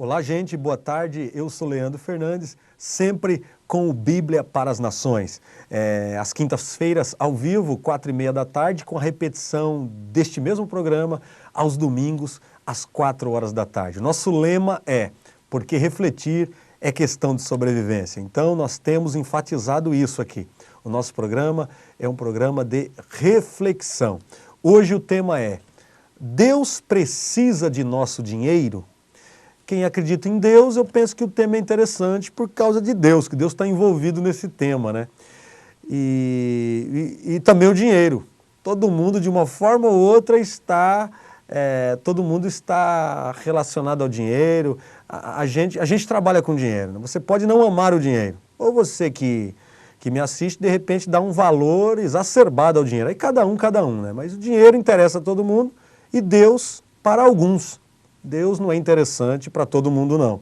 Olá, gente, boa tarde. Eu sou Leandro Fernandes, sempre com o Bíblia para as Nações. Às quintas-feiras, ao vivo, 4h30 da tarde, com a repetição deste mesmo programa, aos domingos, às 4 horas da tarde. Nosso lema é, porque refletir é questão de sobrevivência. Então, nós temos enfatizado isso aqui. O nosso programa é um programa de reflexão. Hoje o tema é, Deus precisa de nosso dinheiro? Quem acredita em Deus, eu penso que o tema é interessante por causa de Deus, que Deus está envolvido nesse tema, né? E também o dinheiro. Todo mundo, de uma forma ou outra, todo mundo está relacionado ao dinheiro. A gente trabalha com dinheiro, né? Você pode não amar o dinheiro. Ou você que me assiste, de repente, dá um valor exacerbado ao dinheiro. Aí cada um, né? Mas o dinheiro interessa a todo mundo e Deus para alguns. Deus não é interessante para todo mundo, não.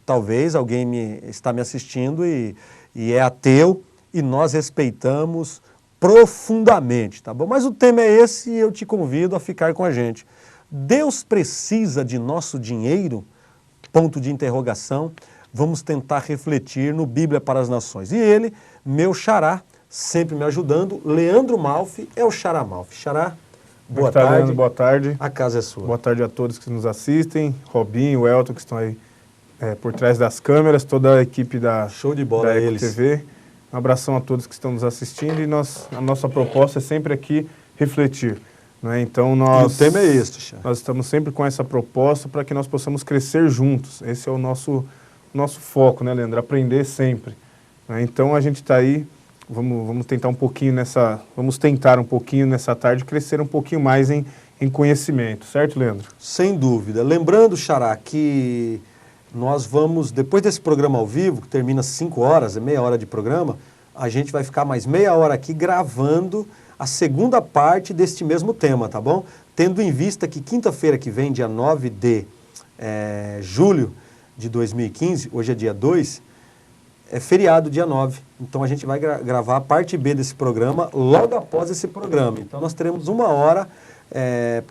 Talvez alguém está me assistindo e é ateu e nós respeitamos profundamente, tá bom? Mas o tema é esse e eu te convido a ficar com a gente. Deus precisa de nosso dinheiro? Ponto de interrogação. Vamos tentar refletir no Bíblia para as Nações. E ele, meu xará, sempre me ajudando, Leandro Malfi, é o Xará Malfi. Xará, boa tarde. Leandro, boa tarde. A casa é sua. Boa tarde a todos que nos assistem, Robinho, o Elton, que estão aí por trás das câmeras, toda a equipe da Show de bola da eles. TV. Um abração a todos que estão nos assistindo e a nossa proposta é sempre aqui refletir. Né? Então E o tema é este, Xará. nós estamos sempre com essa proposta para que nós possamos crescer juntos. Esse é o nosso foco, né, Leandro? Aprender sempre. Né? Então a gente está aí. Vamos tentar um pouquinho nessa tarde crescer um pouquinho mais em conhecimento, certo, Leandro? Sem dúvida. Lembrando, Xará, que nós vamos, depois desse programa ao vivo, que termina às 5 horas, é meia hora de programa, a gente vai ficar mais meia hora aqui gravando a segunda parte deste mesmo tema, tá bom? Tendo em vista que quinta-feira que vem, dia 9 de julho de 2015, hoje é dia 2, é feriado, dia 9. Então a gente vai gravar a parte B desse programa logo após esse programa. Então nós teremos 1 hora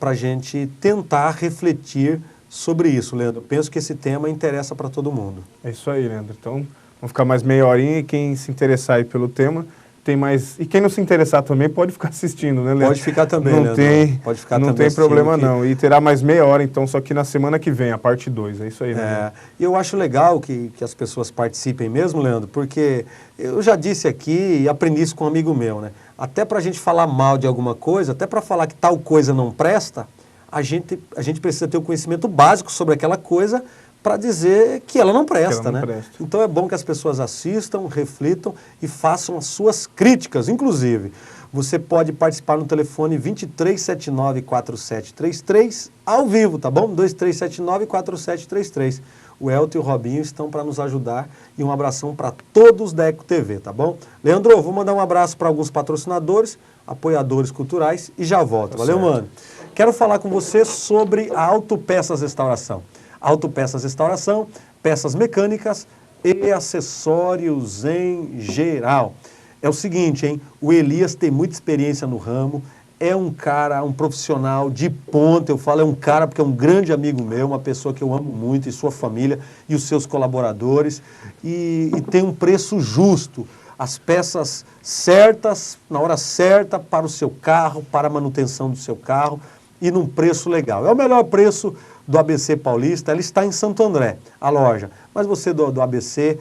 para a gente tentar refletir sobre isso, Leandro. Eu penso que esse tema interessa para todo mundo. É isso aí, Leandro. Então vamos ficar mais meia horinha e quem se interessar aí pelo tema, tem mais... E quem não se interessar também pode ficar assistindo, né, Leandro? Pode ficar também, Leandro. Pode ficar não também tem problema que... não. E terá mais meia hora, então, só que na semana que vem, a parte 2. É isso aí, né? E eu acho legal que as pessoas participem mesmo, Leandro, porque eu já disse aqui e aprendi isso com um amigo meu, né? Até para a gente falar mal de alguma coisa, até para falar que tal coisa não presta, a gente precisa ter o conhecimento básico sobre aquela coisa para dizer que ela não presta, né? Então é bom que as pessoas assistam, reflitam e façam as suas críticas. Inclusive, você pode participar no telefone 2379-4733 ao vivo, tá bom? 2379-4733. O Elton e o Robinho estão para nos ajudar e um abração para todos da Eco TV, tá bom? Leandro, vou mandar um abraço para alguns patrocinadores, apoiadores culturais e já volto. Valeu, mano. Quero falar com você sobre a Autopeças Restauração. Autopeças Restauração, peças mecânicas e acessórios em geral. É o seguinte, hein? O Elias tem muita experiência no ramo, é um cara, um profissional de ponta, eu falo é um cara porque é um grande amigo meu, uma pessoa que eu amo muito, e sua família e os seus colaboradores, e tem um preço justo, as peças certas, na hora certa, para o seu carro, para a manutenção do seu carro, e num preço legal. É o melhor preço do ABC Paulista, ela está em Santo André, a loja. Mas você do ABC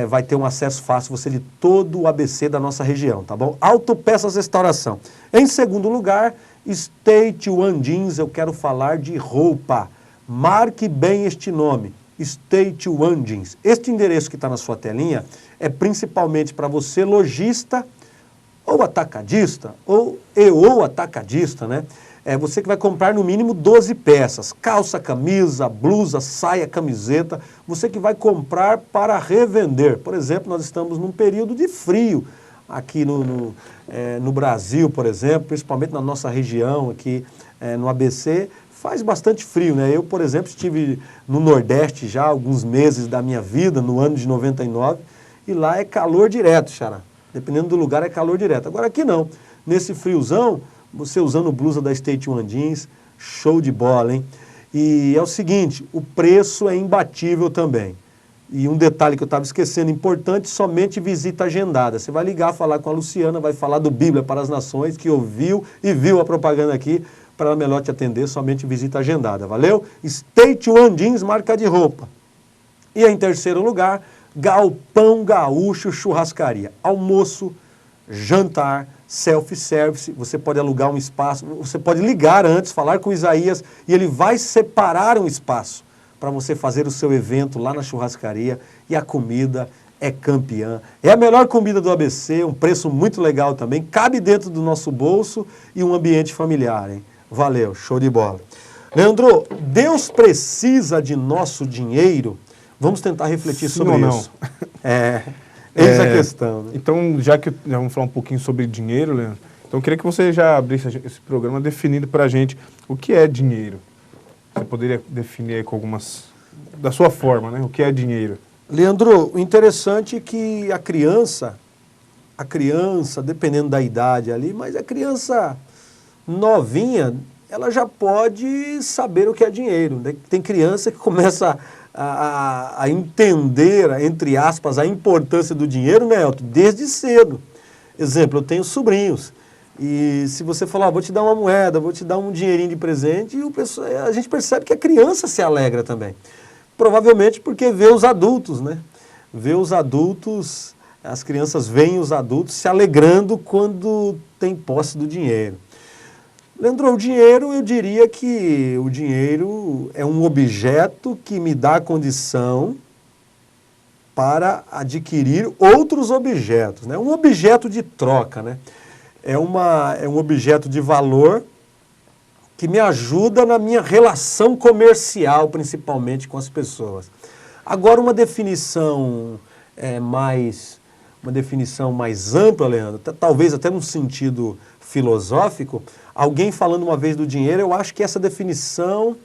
vai ter um acesso fácil, você de todo o ABC da nossa região, tá bom? Autopeças Restauração. Em segundo lugar, State One Jeans, eu quero falar de roupa. Marque bem este nome, State One Jeans. Este endereço que está na sua telinha é principalmente para você lojista ou atacadista, ou atacadista, né? É você que vai comprar no mínimo 12 peças, calça, camisa, blusa, saia, camiseta, você que vai comprar para revender. Por exemplo, nós estamos num período de frio aqui no Brasil, por exemplo, principalmente na nossa região aqui no ABC, faz bastante frio, né? Eu, por exemplo, estive no Nordeste já há alguns meses da minha vida, no ano de 99, e lá é calor direto, Xará. Dependendo do lugar é calor direto. Agora aqui não, nesse friozão, você usando blusa da State One Jeans, show de bola, hein? E é o seguinte, o preço é imbatível também. E um detalhe que eu estava esquecendo, importante, somente visita agendada. Você vai ligar, falar com a Luciana, vai falar do Bíblia para as Nações, que ouviu e viu a propaganda aqui, para ela melhor te atender, somente visita agendada. Valeu? State One Jeans, marca de roupa. E em terceiro lugar, Galpão Gaúcho Churrascaria. Almoço, jantar, self-service, você pode alugar um espaço, você pode ligar antes, falar com o Isaías, e ele vai separar um espaço para você fazer o seu evento lá na churrascaria, e a comida é campeã. É a melhor comida do ABC, um preço muito legal também, cabe dentro do nosso bolso e um ambiente familiar, hein? Valeu, show de bola. Leandro, Deus precisa de nosso dinheiro? Vamos tentar refletir sobre isso. Eis a questão. Né? Então, já vamos falar um pouquinho sobre dinheiro, Leandro, então eu queria que você já abrisse esse programa definindo para a gente o que é dinheiro. Você poderia definir aí com algumas, da sua forma, né? O que é dinheiro? Leandro, o interessante é que a criança, dependendo da idade ali, mas a criança novinha, ela já pode saber o que é dinheiro. Né? Tem criança que começa a entender, entre aspas, a importância do dinheiro, né, Elton? Desde cedo. Exemplo, eu tenho sobrinhos. E se você falar, vou te dar uma moeda, vou te dar um dinheirinho de presente, e a gente percebe que a criança se alegra também. Provavelmente porque vê os adultos, né? Vê os adultos, as crianças veem os adultos se alegrando quando tem posse do dinheiro. Leandro, o dinheiro, eu diria que o dinheiro é um objeto que me dá condição para adquirir outros objetos, né? Um objeto de troca, né? É um objeto de valor que me ajuda na minha relação comercial, principalmente com as pessoas. Agora, uma definição mais ampla, Leandro, talvez até num sentido filosófico, alguém falando uma vez do dinheiro, eu acho que essa definição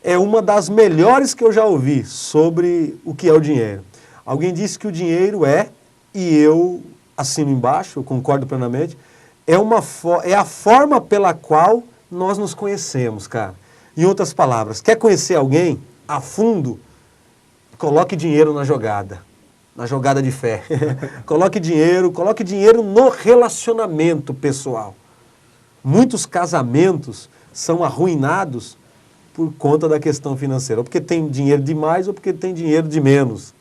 é uma das melhores que eu já ouvi sobre o que é o dinheiro. Alguém disse que o dinheiro e eu assino embaixo, eu concordo plenamente, é a forma pela qual nós nos conhecemos, cara. Em outras palavras, quer conhecer alguém a fundo? Coloque dinheiro na jogada de fé. Coloque dinheiro no relacionamento pessoal. Muitos casamentos são arruinados por conta da questão financeira, ou porque tem dinheiro demais ou porque tem dinheiro de menos,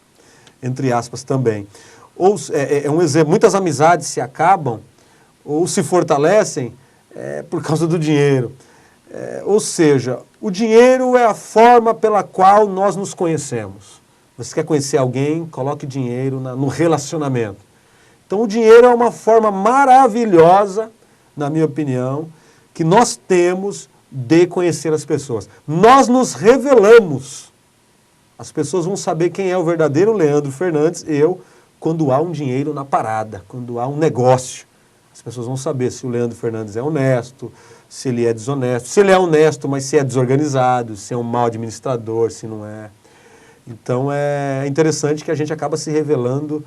entre aspas também. Ou é um exemplo, muitas amizades se acabam ou se fortalecem por causa do dinheiro. Ou seja, o dinheiro é a forma pela qual nós nos conhecemos. Você quer conhecer alguém, coloque dinheiro no relacionamento. Então o dinheiro é uma forma maravilhosa, na minha opinião, que nós temos de conhecer as pessoas. Nós nos revelamos. As pessoas vão saber quem é o verdadeiro Leandro Fernandes, quando há um dinheiro na parada, quando há um negócio. As pessoas vão saber se o Leandro Fernandes é honesto, se ele é desonesto, se ele é honesto, mas se é desorganizado, se é um mau administrador, se não é. Então é interessante que a gente acaba se revelando,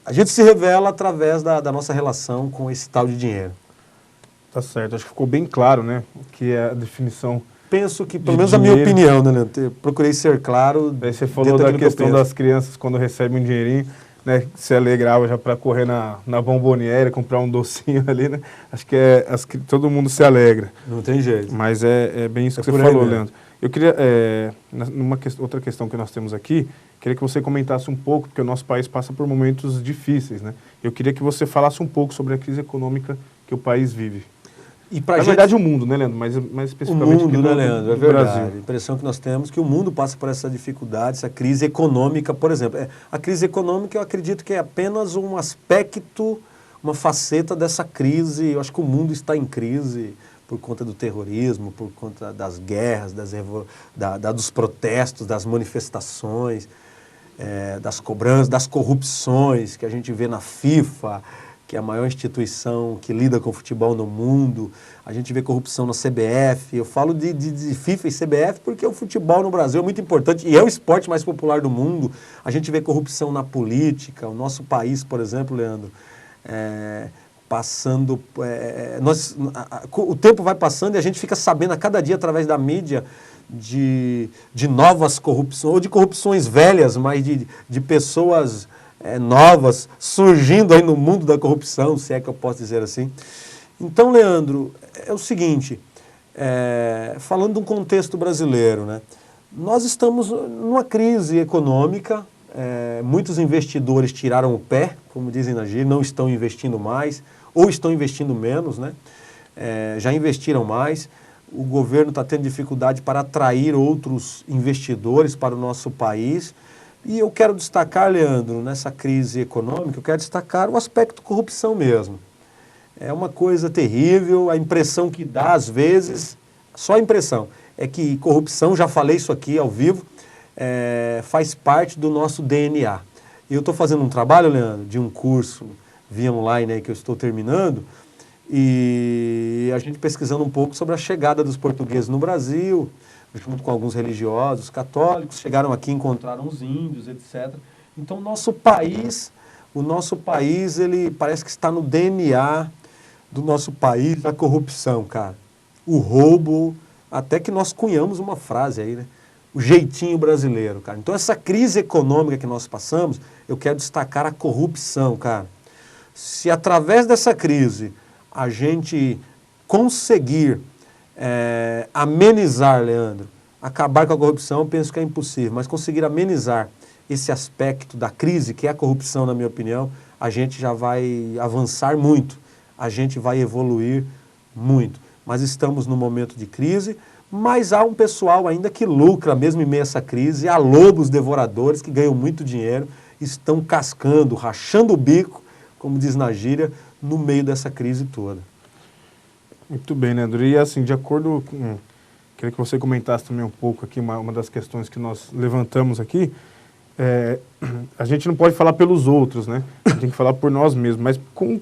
a gente se revela através da nossa relação com esse tal de dinheiro. Tá certo, acho que ficou bem claro, né, o que é a definição. Penso que, pelo menos a minha opinião, né, Leandro? Procurei ser claro. Aí você falou da questão das crianças quando recebem um dinheirinho, né, se alegrava já para correr na bomboniere, comprar um docinho ali, né? Acho que todo mundo se alegra. Não tem jeito. Mas é bem isso que você falou, Leandro. Eu queria, outra questão que nós temos aqui, queria que você comentasse um pouco, porque o nosso país passa por momentos difíceis, né? Eu queria que você falasse um pouco sobre a crise econômica que o país vive. Na verdade, o mundo, né, Leandro? Mais especificamente o mundo, né, Leandro? É verdade. Brasil. A impressão que nós temos é que o mundo passa por essa dificuldade, essa crise econômica, por exemplo. A crise econômica, eu acredito que é apenas um aspecto, uma faceta dessa crise. Eu acho que o mundo está em crise por conta do terrorismo, por conta das guerras, dos protestos, das manifestações, das cobranças, das corrupções que a gente vê na FIFA, que é a maior instituição que lida com futebol no mundo. A gente vê corrupção na CBF. Eu falo de FIFA e CBF porque o futebol no Brasil é muito importante e é o esporte mais popular do mundo. A gente vê corrupção na política. O nosso país, por exemplo, Leandro, passando... o tempo vai passando e a gente fica sabendo a cada dia, através da mídia, de novas corrupções, ou de corrupções velhas, mas de pessoas novas surgindo aí no mundo da corrupção, se é que eu posso dizer assim. Então, Leandro, é o seguinte, falando de um contexto brasileiro, né? Nós estamos numa crise econômica, muitos investidores tiraram o pé, como dizem na gíria, não estão investindo mais, ou estão investindo menos, né? Já investiram mais. O governo está tendo dificuldade para atrair outros investidores para o nosso país. E eu quero destacar, Leandro, nessa crise econômica, eu quero destacar o aspecto corrupção mesmo. É uma coisa terrível, a impressão que dá às vezes, só a impressão, é que corrupção, já falei isso aqui ao vivo, faz parte do nosso DNA. Eu estou fazendo um trabalho, Leandro, de um curso via online aí que eu estou terminando, e a gente pesquisando um pouco sobre a chegada dos portugueses no Brasil, junto com alguns religiosos católicos, chegaram aqui, encontraram os índios, etc. Então, o nosso país, ele parece que está no DNA do nosso país, a corrupção, cara. O roubo, até que nós cunhamos uma frase aí, né? O jeitinho brasileiro, cara. Então, essa crise econômica que nós passamos, eu quero destacar a corrupção, cara. Se através dessa crise a gente conseguir amenizar, Leandro, acabar com a corrupção, eu penso que é impossível, mas conseguir amenizar esse aspecto da crise, que é a corrupção, na minha opinião, a gente já vai avançar muito, a gente vai evoluir muito. Mas estamos num momento de crise, mas há um pessoal ainda que lucra, mesmo em meio a essa crise, há lobos devoradores que ganham muito dinheiro, estão cascando, rachando o bico, como diz na gíria, no meio dessa crise toda. Muito bem, Leandro. E assim, de acordo com... Queria que você comentasse também um pouco aqui, uma das questões que nós levantamos aqui. A gente não pode falar pelos outros, né? A gente tem que falar por nós mesmos. Mas com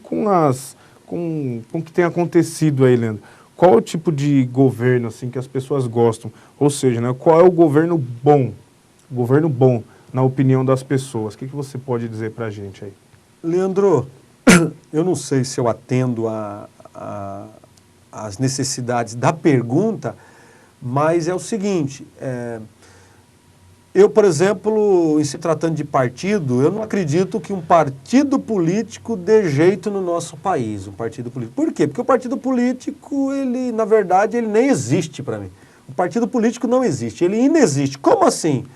o que tem acontecido aí, Leandro, qual é o tipo de governo assim, que as pessoas gostam? Ou seja, né, qual é o governo bom? O governo bom, na opinião das pessoas. O que você pode dizer para a gente aí? Leandro, eu não sei se eu atendo às necessidades da pergunta, mas é o seguinte, eu, por exemplo, em se tratando de partido, eu não acredito que um partido político dê jeito no nosso país, um partido político. Por quê? Porque o partido político, ele, na verdade, ele nem existe para mim. O partido político não existe, ele inexiste. Como assim?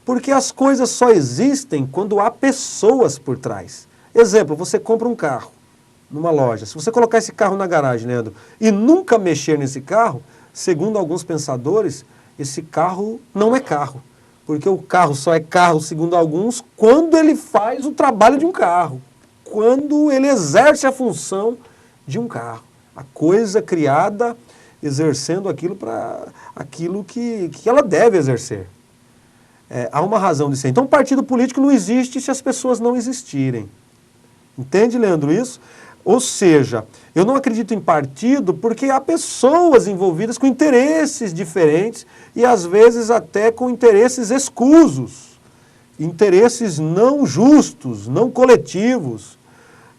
Porque as coisas só existem quando há pessoas por trás. Exemplo, você compra um carro numa loja. Se você colocar esse carro na garagem, Leandro, e nunca mexer nesse carro, segundo alguns pensadores, esse carro não é carro. Porque o carro só é carro, segundo alguns, quando ele faz o trabalho de um carro. Quando ele exerce a função de um carro. A coisa criada exercendo aquilo que ela deve exercer. Há uma razão de ser. Então, o partido político não existe se as pessoas não existirem. Entende, Leandro, isso? Ou seja, eu não acredito em partido porque há pessoas envolvidas com interesses diferentes e às vezes até com interesses escusos, interesses não justos, não coletivos,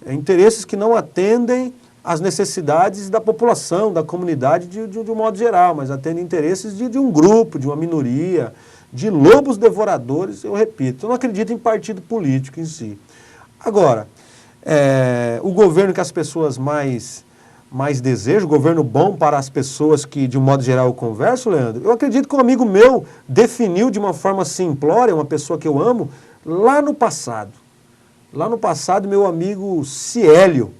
interesses que não atendem às necessidades da população, da comunidade de um modo geral, mas atendem interesses de um grupo, de uma minoria, de lobos devoradores, eu repito. Eu não acredito em partido político em si. Agora, o governo que as pessoas mais desejam, o governo bom para as pessoas que, de um modo geral, eu converso, Leandro, eu acredito que um amigo meu definiu de uma forma simplória, uma pessoa que eu amo, lá no passado. Lá no passado, meu amigo Ciélio,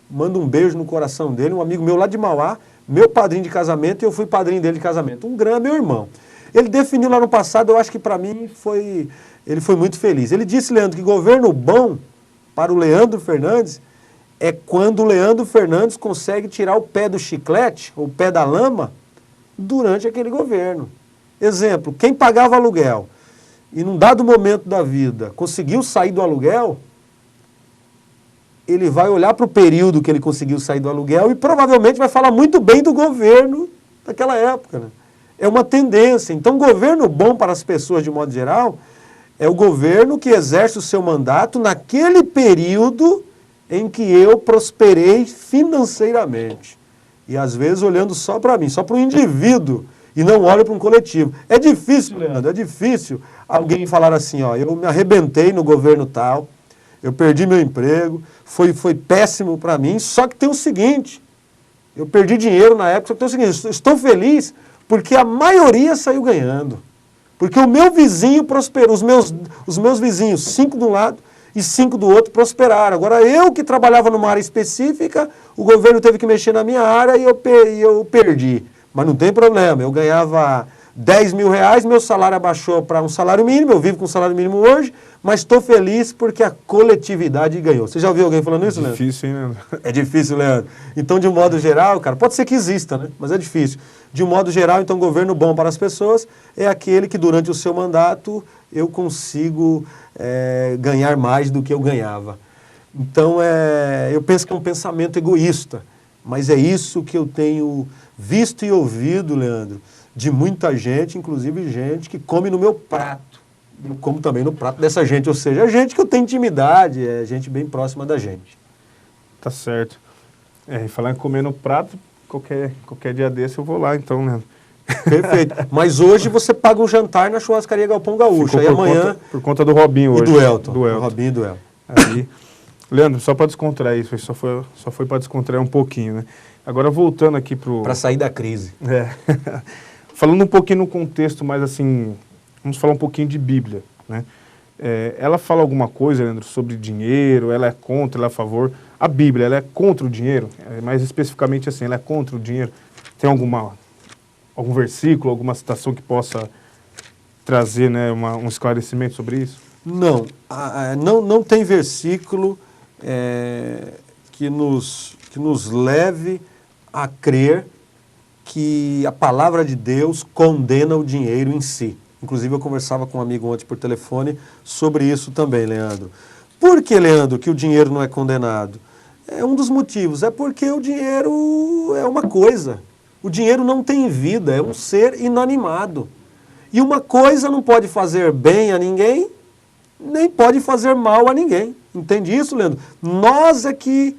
manda um beijo no coração dele, um amigo meu lá de Mauá, meu padrinho de casamento, e eu fui padrinho dele de casamento. Um grande meu irmão. Ele definiu lá no passado, eu acho que para mim ele foi muito feliz. Ele disse, Leandro, que governo bom para o Leandro Fernandes é quando o Leandro Fernandes consegue tirar o pé do chiclete, ou o pé da lama, durante aquele governo. Exemplo, quem pagava aluguel e num dado momento da vida conseguiu sair do aluguel, ele vai olhar para o período que ele conseguiu sair do aluguel e provavelmente vai falar muito bem do governo daquela época, né? É uma tendência. Então, governo bom para as pessoas, de modo geral, é o governo que exerce o seu mandato naquele período em que eu prosperei financeiramente. E às vezes olhando só para mim, só para o indivíduo, e não olho para um coletivo. É difícil, Leandro, é difícil alguém falar assim, ó, eu me arrebentei no governo tal, eu perdi meu emprego, foi péssimo para mim, só que tem o seguinte, eu perdi dinheiro na época, só que tem o seguinte, estou feliz porque a maioria saiu ganhando. Porque o meu vizinho prosperou, os meus vizinhos, 5 de um lado e 5 do outro, prosperaram. Agora, eu que trabalhava numa área específica, o governo teve que mexer na minha área e eu perdi. Mas não tem problema, eu ganhava 10 mil reais, meu salário abaixou para um salário mínimo, eu vivo com salário mínimo hoje, mas estou feliz porque a coletividade ganhou. Você já ouviu alguém falando isso, Leandro? É difícil, hein, Leandro? É difícil, Leandro. Então, de um modo geral, cara, pode ser que exista, né? Mas é difícil. De um modo geral, então, governo bom para as pessoas é aquele que durante o seu mandato eu consigo ganhar mais do que eu ganhava. Então, eu penso que é um pensamento egoísta, mas é isso que eu tenho visto e ouvido, Leandro, de muita gente, inclusive gente que come no meu prato. Eu como também no prato dessa gente, ou seja, é gente que eu tenho intimidade, é gente bem próxima da gente. Tá certo. E falar em comer no prato, qualquer dia desse eu vou lá, então, né? Perfeito. Mas hoje você paga um jantar na churrascaria Galpão Gaúcho. Aí amanhã... Por conta do Robinho hoje. E do Elton. Do Robinho e do Elton. Aí, Leandro, só para descontrair, isso só foi para descontrair um pouquinho, né? Agora voltando aqui para sair da crise. Falando um pouquinho no contexto, mas assim, vamos falar um pouquinho de Bíblia, né? Ela fala alguma coisa, Leandro, sobre dinheiro, ela é contra, ela é a favor. A Bíblia, ela é contra o dinheiro? Mais especificamente assim, ela é contra o dinheiro? Tem algum versículo, alguma citação que possa trazer, né, um esclarecimento sobre isso? Não, não tem versículo que nos leve a crer que a palavra de Deus condena o dinheiro em si. Inclusive eu conversava com um amigo ontem por telefone sobre isso também, Leandro. Por que, Leandro, que o dinheiro não é condenado? É um dos motivos, é porque o dinheiro é uma coisa. O dinheiro não tem vida, é um ser inanimado. E uma coisa não pode fazer bem a ninguém, nem pode fazer mal a ninguém. Entende isso, Leandro? Nós é que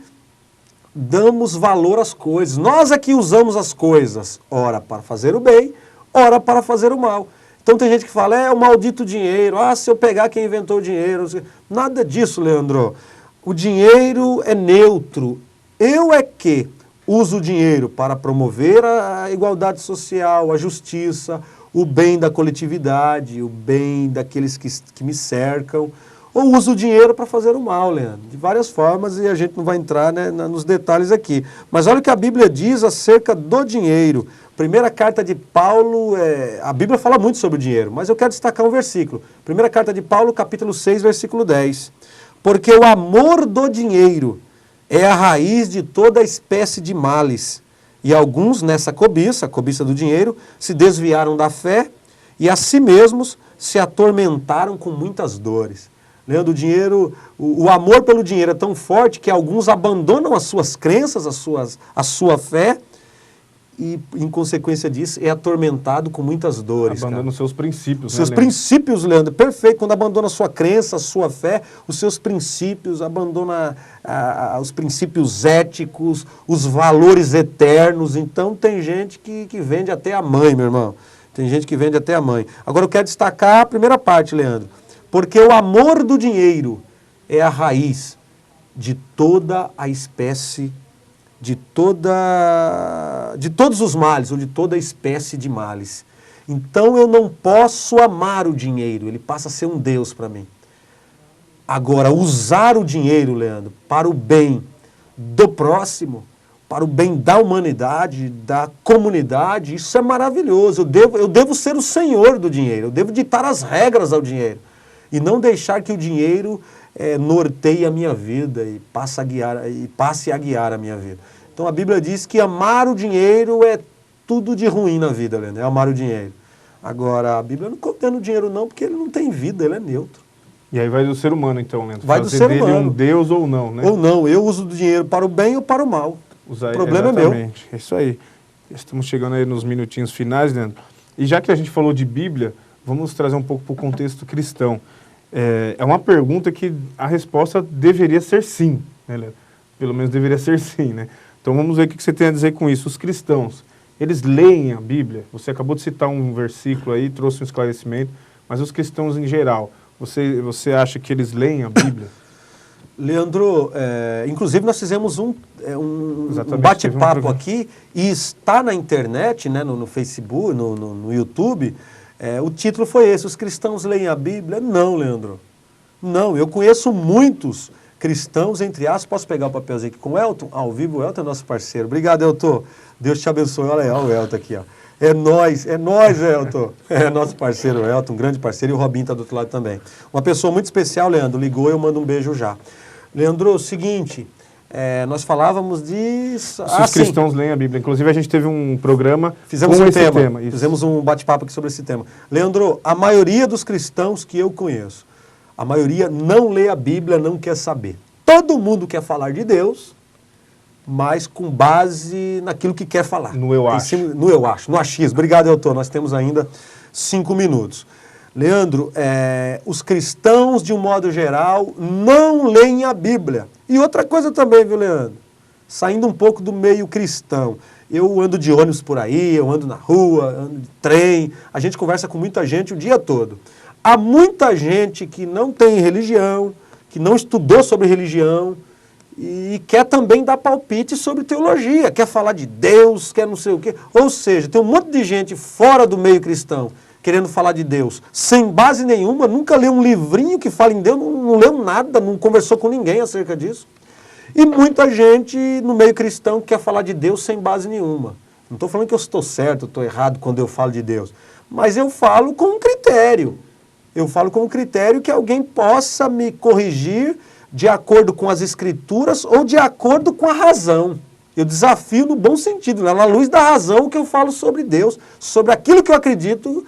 damos valor às coisas, nós é que usamos as coisas, ora para fazer o bem, ora para fazer o mal. Então tem gente que fala, é o maldito dinheiro, se eu pegar quem inventou o dinheiro. Nada disso, Leandro. O dinheiro é neutro. Eu é que uso o dinheiro para promover a igualdade social, a justiça, o bem da coletividade, o bem daqueles que me cercam, ou uso o dinheiro para fazer o mal, Leandro, de várias formas, e a gente não vai entrar, né, nos detalhes aqui. Mas olha o que a Bíblia diz acerca do dinheiro. Primeira carta de Paulo, a Bíblia fala muito sobre o dinheiro, mas eu quero destacar um versículo. Primeira carta de Paulo, capítulo 6, versículo 10. Porque o amor do dinheiro é a raiz de toda espécie de males. E alguns nessa cobiça, a cobiça do dinheiro, se desviaram da fé e a si mesmos se atormentaram com muitas dores. Leandro, o amor pelo dinheiro é tão forte que alguns abandonam as suas crenças, a sua fé, e, em consequência disso, é atormentado com muitas dores. Abandona os seus princípios. Seus princípios, Leandro, perfeito. Quando abandona a sua crença, a sua fé, os seus princípios, abandona os princípios éticos, os valores eternos. Então, tem gente que vende até a mãe, meu irmão. Tem gente que vende até a mãe. Agora, eu quero destacar a primeira parte, Leandro. Porque o amor do dinheiro é a raiz de toda a espécie, de todos os males, ou de toda a espécie de males. Então eu não posso amar o dinheiro, ele passa a ser um Deus para mim. Agora, usar o dinheiro, Leandro, para o bem do próximo, para o bem da humanidade, da comunidade, isso é maravilhoso. Eu devo ser o senhor do dinheiro, eu devo ditar as regras ao dinheiro. E não deixar que o dinheiro norteie a minha vida e passe a guiar a minha vida. Então a Bíblia diz que amar o dinheiro é tudo de ruim na vida, Leandro, é amar o dinheiro. Agora, a Bíblia não condena o dinheiro não, porque ele não tem vida, ele é neutro. E aí vai do ser humano então, Leandro? Vai do ser humano. Um Deus ou não, né? Ou não, eu uso o dinheiro para o bem ou para o mal. O problema é meu. É isso aí. Estamos chegando aí nos minutinhos finais, Leandro. E já que a gente falou de Bíblia, vamos trazer um pouco para o contexto cristão. É uma pergunta que a resposta deveria ser sim, né, Leandro? Pelo menos deveria ser sim, né? Então vamos ver o que você tem a dizer com isso. Os cristãos, eles leem a Bíblia? Você acabou de citar um versículo aí, trouxe um esclarecimento, mas os cristãos em geral, você acha que eles leem a Bíblia? Leandro, inclusive nós fizemos um bate-papo aqui e está na internet, né, no Facebook, no YouTube. O título foi esse: os cristãos leem a Bíblia? Não, Leandro. Não, eu conheço muitos cristãos, entre aspas. Posso pegar o papelzinho aqui com o Elton? Ao vivo, o Elton é nosso parceiro. Obrigado, Elton. Deus te abençoe. Olha aí, olha o Elton aqui, ó. É nós, Elton. É nosso parceiro, Elton, um grande parceiro, e o Robinho está do outro lado também. Uma pessoa muito especial, Leandro, ligou, eu mando um beijo já. Leandro, o seguinte, nós falávamos de... Se os cristãos leem a Bíblia. Inclusive, a gente teve um programa com esse tema. Fizemos um bate-papo aqui sobre esse tema. Leandro, a maioria dos cristãos que eu conheço, a maioria não lê a Bíblia, não quer saber. Todo mundo quer falar de Deus, mas com base naquilo que quer falar. No eu acho. No eu acho, no achismo. Obrigado, Elton. Nós temos ainda 5 minutos. Leandro, os cristãos, de um modo geral, não leem a Bíblia. E outra coisa também, viu, Leandro? Saindo um pouco do meio cristão. Eu ando de ônibus por aí, eu ando na rua, ando de trem, a gente conversa com muita gente o dia todo. Há muita gente que não tem religião, que não estudou sobre religião e quer também dar palpite sobre teologia, quer falar de Deus, quer não sei o quê. Ou seja, tem um monte de gente fora do meio cristão querendo falar de Deus, sem base nenhuma, nunca leu um livrinho que fala em Deus, não leu nada, não conversou com ninguém acerca disso. E muita gente no meio cristão quer falar de Deus sem base nenhuma. Não estou falando que eu estou certo, estou errado quando eu falo de Deus, mas eu falo com um critério. Eu falo com um critério que alguém possa me corrigir de acordo com as Escrituras ou de acordo com a razão. Eu desafio no bom sentido, na luz da razão, que eu falo sobre Deus, sobre aquilo que eu acredito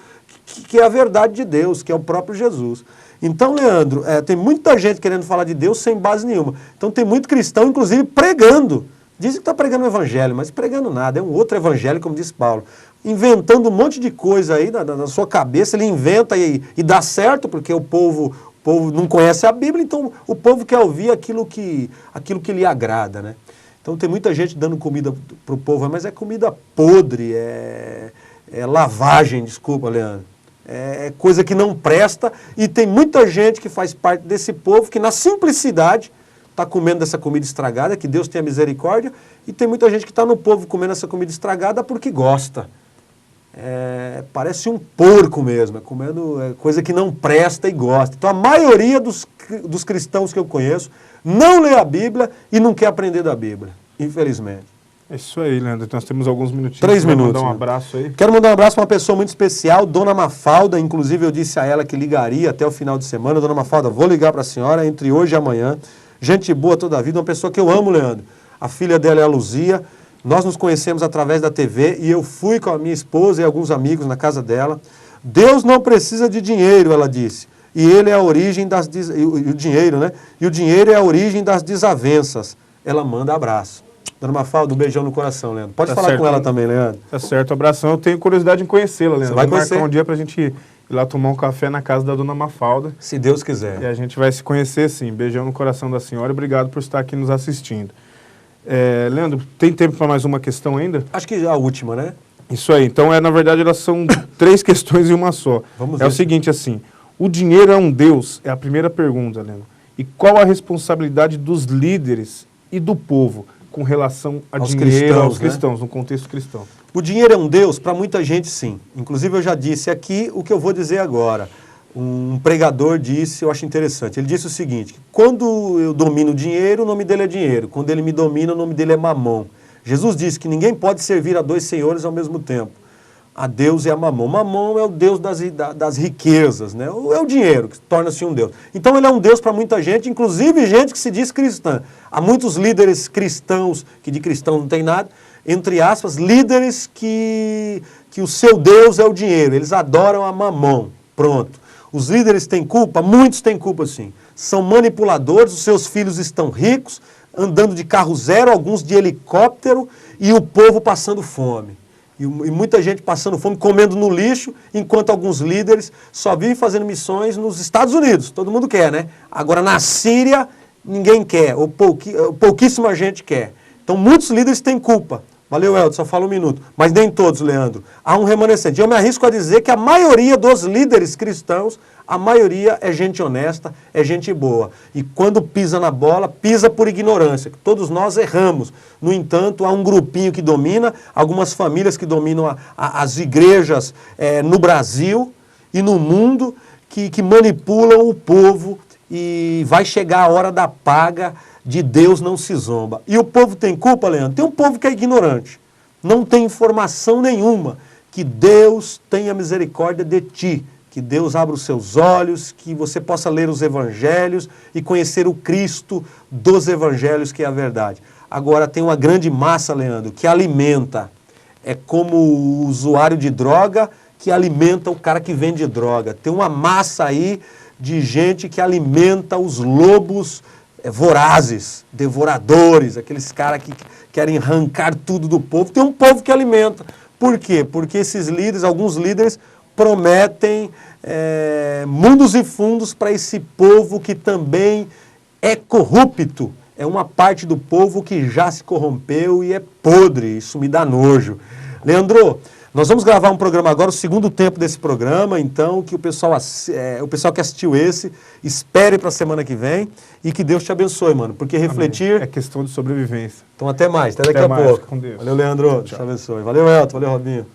que é a verdade de Deus, que é o próprio Jesus. Então, Leandro, tem muita gente querendo falar de Deus sem base nenhuma. Então tem muito cristão, inclusive, pregando. Dizem que está pregando o evangelho, mas pregando nada, é um outro evangelho, como diz Paulo. Inventando um monte de coisa aí na sua cabeça, ele inventa e dá certo, porque o povo não conhece a Bíblia, então o povo quer ouvir aquilo que lhe agrada, né? Então tem muita gente dando comida para o povo, mas é comida podre, é lavagem, desculpa, Leandro. É coisa que não presta, e tem muita gente que faz parte desse povo que na simplicidade está comendo dessa comida estragada, que Deus tenha misericórdia, e tem muita gente que está no povo comendo essa comida estragada porque gosta. Parece um porco mesmo, comendo coisa que não presta e gosta. Então a maioria dos cristãos que eu conheço não lê a Bíblia e não quer aprender da Bíblia, infelizmente. É isso aí, Leandro. Nós temos alguns minutinhos. 3 minutos. Mandar um abraço aí. Quero mandar um abraço para uma pessoa muito especial, Dona Mafalda. Inclusive eu disse a ela que ligaria até o final de semana. Dona Mafalda, vou ligar para a senhora entre hoje e amanhã. Gente boa toda a vida, uma pessoa que eu amo, Leandro. A filha dela é a Luzia. Nós nos conhecemos através da TV e eu fui com a minha esposa e alguns amigos na casa dela. Deus não precisa de dinheiro, ela disse. E ele é a origem o dinheiro, né? E o dinheiro é a origem das desavenças. Ela manda abraço. Dona Mafalda, um beijão no coração, Leandro. Pode falar com ela também, Leandro. Tá certo, abração. Eu tenho curiosidade em conhecê-la, Leandro. Você vai conhecer? Marcar um dia pra gente ir lá tomar um café na casa da Dona Mafalda. Se Deus quiser. E a gente vai se conhecer, sim. Beijão no coração da senhora. Obrigado por estar aqui nos assistindo. Leandro, tem tempo para mais uma questão ainda? Acho que a última, né? Isso aí. Então, na verdade, elas são 3 questões em uma só. Vamos ver. É o seguinte, assim, o dinheiro é um Deus? É a primeira pergunta, Leandro. E qual a responsabilidade dos líderes e do povo com relação a dinheiro aos cristãos, no contexto cristão? O dinheiro é um Deus? Para muita gente, sim. Inclusive, eu já disse aqui o que eu vou dizer agora. Um pregador disse, eu acho interessante, ele disse o seguinte: quando eu domino o dinheiro, o nome dele é dinheiro. Quando ele me domina, o nome dele é mamão. Jesus disse que ninguém pode servir a 2 senhores ao mesmo tempo. A Deus e a mamão. Mamão é o Deus das riquezas, né? É o dinheiro que torna-se um Deus. Então ele é um Deus para muita gente, inclusive gente que se diz cristã. Há muitos líderes cristãos, que de cristão não tem nada, entre aspas, líderes que o seu Deus é o dinheiro. Eles adoram a mamão. Pronto. Os líderes têm culpa? Muitos têm culpa, sim. São manipuladores, os seus filhos estão ricos, andando de carro zero, alguns de helicóptero, e o povo passando fome. E muita gente passando fome, comendo no lixo, enquanto alguns líderes só vivem fazendo missões nos Estados Unidos. Todo mundo quer, né? Agora, na Síria, ninguém quer, ou pouquíssima gente quer. Então, muitos líderes têm culpa. Valeu, Elton, só fala um minuto. Mas nem todos, Leandro. Há um remanescente. Eu me arrisco a dizer que a maioria dos líderes cristãos, a maioria é gente honesta, é gente boa. E quando pisa na bola, pisa por ignorância. Todos nós erramos. No entanto, há um grupinho que domina, algumas famílias que dominam as igrejas no Brasil e no mundo, que manipulam o povo, e vai chegar a hora da paga. De Deus não se zomba. E o povo tem culpa, Leandro? Tem um povo que é ignorante. Não tem informação nenhuma. Que Deus tenha misericórdia de ti. Que Deus abra os seus olhos, que você possa ler os evangelhos e conhecer o Cristo dos evangelhos, que é a verdade. Agora, tem uma grande massa, Leandro, que alimenta. É como o usuário de droga que alimenta o cara que vende droga. Tem uma massa aí de gente que alimenta os lobos vorazes, devoradores, aqueles caras que querem arrancar tudo do povo. Tem um povo que alimenta. Por quê? Porque esses líderes, alguns líderes, prometem mundos e fundos para esse povo que também é corrupto. É uma parte do povo que já se corrompeu e é podre. Isso me dá nojo. Leandro, nós vamos gravar um programa agora, o segundo tempo desse programa, então que o pessoal que assistiu esse, espere para a semana que vem e que Deus te abençoe, mano, porque refletir... Amém. É questão de sobrevivência. Então até mais, até daqui a pouco. Com Deus. Valeu, Leandro, Deus te abençoe. Valeu, Elton, valeu, Robinho.